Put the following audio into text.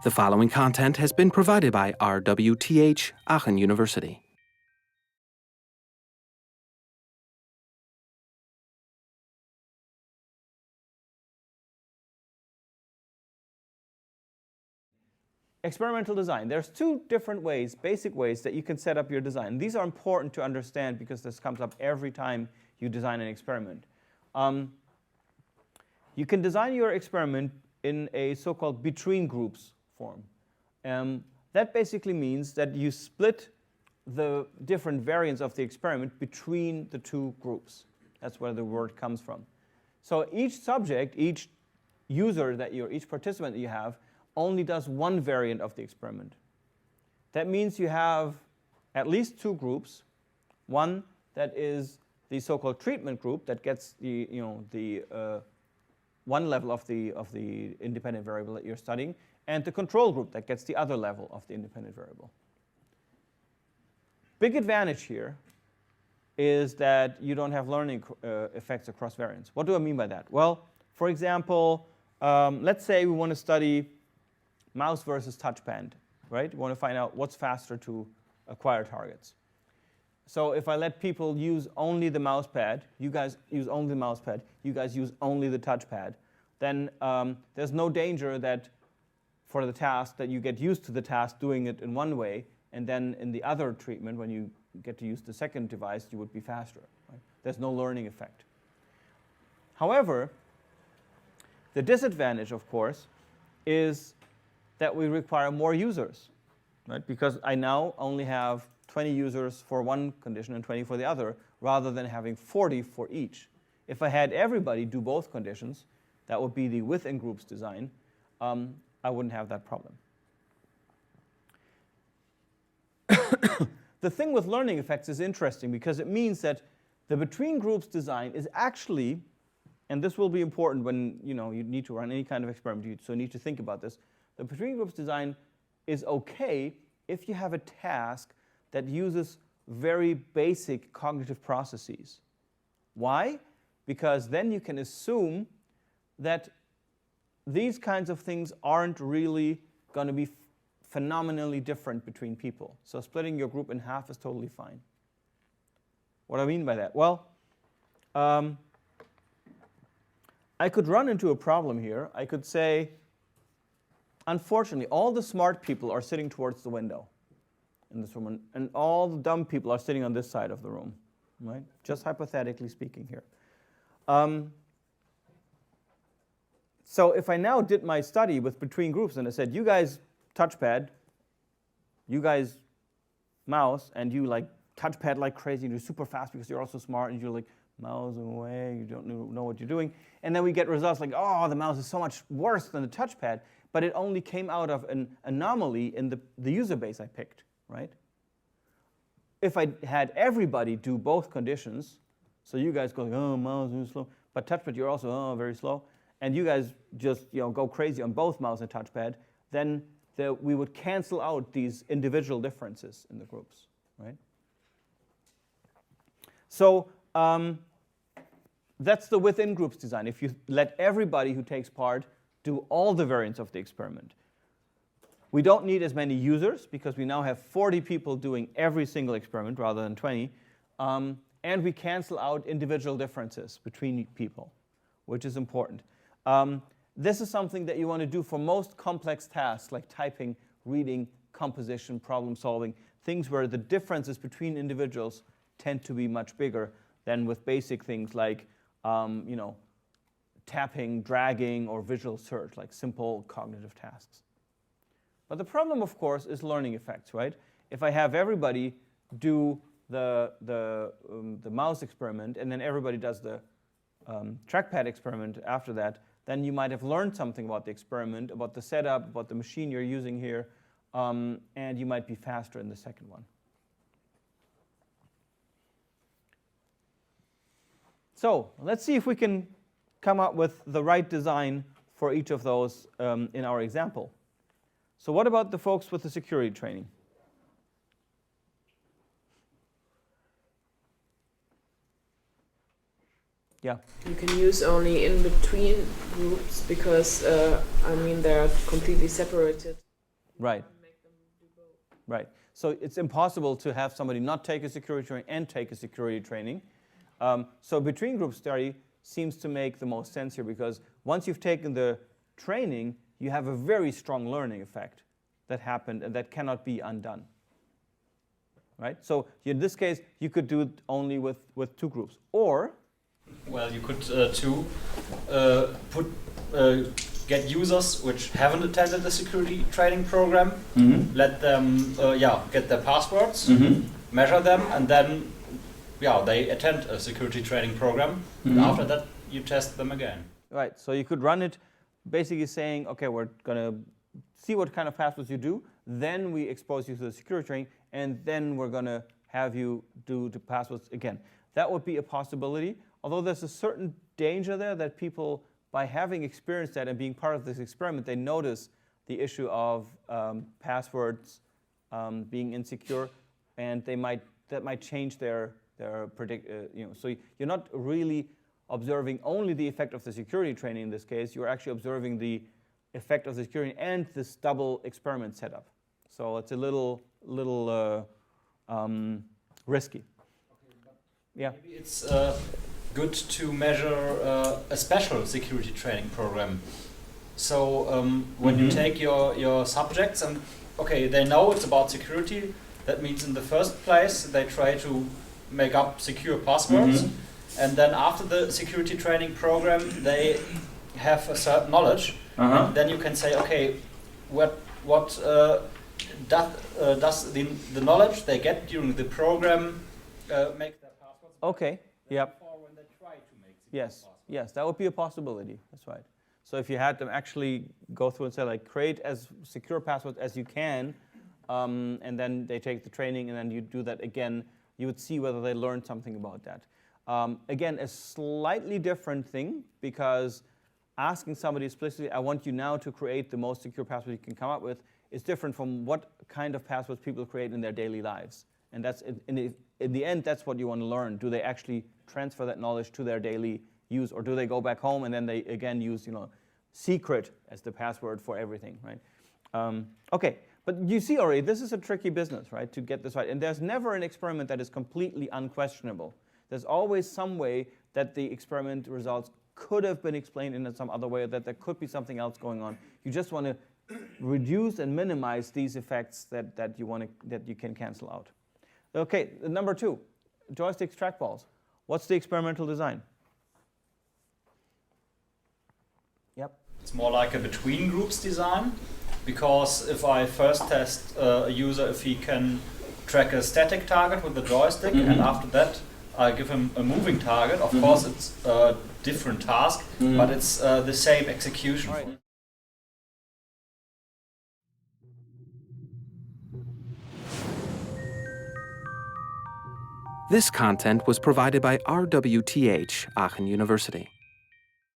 The following content has been provided by RWTH Aachen University. Experimental design. There's two different ways, basic ways, that you can set up your design. These are important to understand because this comes up every time you design an experiment. You can design your experiment in a so-called between groups form. That basically means that you split the different variants of the experiment between the two groups. That's where the word comes from. So each subject, each user each participant that you have only does one variant of the experiment. That means you have at least two groups. One that is the so-called treatment group that gets one level of the independent variable that you're studying, and the control group that gets the other level of the independent variable. Big advantage here is that you don't have learning effects across variants. What do I mean by that? Well, for example, let's say we want to study mouse versus touchpad, right? We want to find out what's faster to acquire targets. So if I let people use only the mouse pad, you guys use only the mouse pad, you guys use only the touchpad, then there's no danger that for the task that you get used to the task doing it in one way, and then in the other treatment, when you get to use the second device, you would be faster. Right? There's no learning effect. However, the disadvantage, of course, is that we require more users, right? Because I now only have 20 users for one condition and 20 for the other, rather than having 40 for each. If I had everybody do both conditions, that would be the within groups design, I wouldn't have that problem. The thing with learning effects is interesting because it means that the between groups design is actually, and this will be important when you need to run any kind of experiment, so you need to think about this. The between groups design is okay if you have a task that uses very basic cognitive processes. Why? Because then you can assume that these kinds of things aren't really going to be phenomenally different between people. So splitting your group in half is totally fine. What do I mean by that? Well, I could run into a problem here. I could say, unfortunately, all the smart people are sitting towards the window in this room, and all the dumb people are sitting on this side of the room, right? Just hypothetically speaking here. So if I now did my study with between groups and I said, you guys touchpad, you guys mouse, and you like touchpad like crazy, and you're super fast because you're also smart, and you're like mouse away, you don't know what you're doing. And then we get results like, oh, the mouse is so much worse than the touchpad, but it only came out of an anomaly in the user base I picked, right? If I had everybody do both conditions, so you guys go, oh, mouse is slow, but touchpad, you're also, oh, very slow, and you guys just go crazy on both mouse and touchpad, then we would cancel out these individual differences in the groups, right? So that's the within groups design. If you let everybody who takes part do all the variants of the experiment. We don't need as many users because we now have 40 people doing every single experiment rather than 20. And we cancel out individual differences between people, which is important. This is something that you want to do for most complex tasks like typing, reading, composition, problem solving, things where the differences between individuals tend to be much bigger than with basic things like tapping, dragging, or visual search, like simple cognitive tasks. But the problem, of course, is learning effects, right? If I have everybody do the mouse experiment and then everybody does the trackpad experiment after that, then you might have learned something about the experiment, about the setup, about the machine you're using here, and you might be faster in the second one. So let's see if we can come up with the right design for each of those in our example. So what about the folks with the security training? Yeah. You can use only in between groups because, they're completely separated. Right. Make them do both. Right. So it's impossible to have somebody not take a security training and take a security training. So between group study seems to make the most sense here, because once you've taken the training, you have a very strong learning effect that happened and that cannot be undone. Right? So in this case, you could do it only with two groups. Or, well, you could get users which haven't attended the security training program, let them get their passwords, measure them, and then they attend a security training program. And after that, you test them again. right, so you could run it basically saying, okay, we're going to see what kind of passwords you do, then we expose you to the security training, and then we're going to have you do the passwords again. That would be a possibility, although there's a certain danger there that people, by having experienced that and being part of this experiment, they notice the issue of passwords being insecure, and that might change their so you're not really observing only the effect of the security training in this case. You're actually observing the effect of the security and this double experiment setup. So it's a little risky. Okay, but yeah. Maybe it's good to measure a special security training program. So when you take your subjects and they know it's about security, that means in the first place they try to make up secure passwords, and then after the security training program they have a certain knowledge. And then you can say, okay, what does the knowledge they get during the program make their passwords? Okay. Yep. Or when they try to make secure Yes. passwords. Yes, that would be a possibility. That's right. So if you had them actually go through and say, like, create as secure passwords as you can, and then they take the training and then you do that again, you would see whether they learned something about that. Again, a slightly different thing, because asking somebody explicitly, I want you now to create the most secure password you can come up with, is different from what kind of passwords people create in their daily lives. And that's in the end, that's what you want to learn. Do they actually transfer that knowledge to their daily use, or do they go back home and then they again use secret as the password for everything, right? Okay, but you see already, this is a tricky business, right, to get this right. And there's never an experiment that is completely unquestionable. There's always some way that the experiment results could have been explained in some other way, that there could be something else going on. You just want to reduce and minimize these effects that you can cancel out. Okay, number 2, joysticks, trackballs. What's the experimental design? Yep. It's more like a between groups design, because if I first test a user if he can track a static target with the joystick, and after that I give him a moving target, of course it's a different task, but it's the same execution. Right. This content was provided by RWTH Aachen University.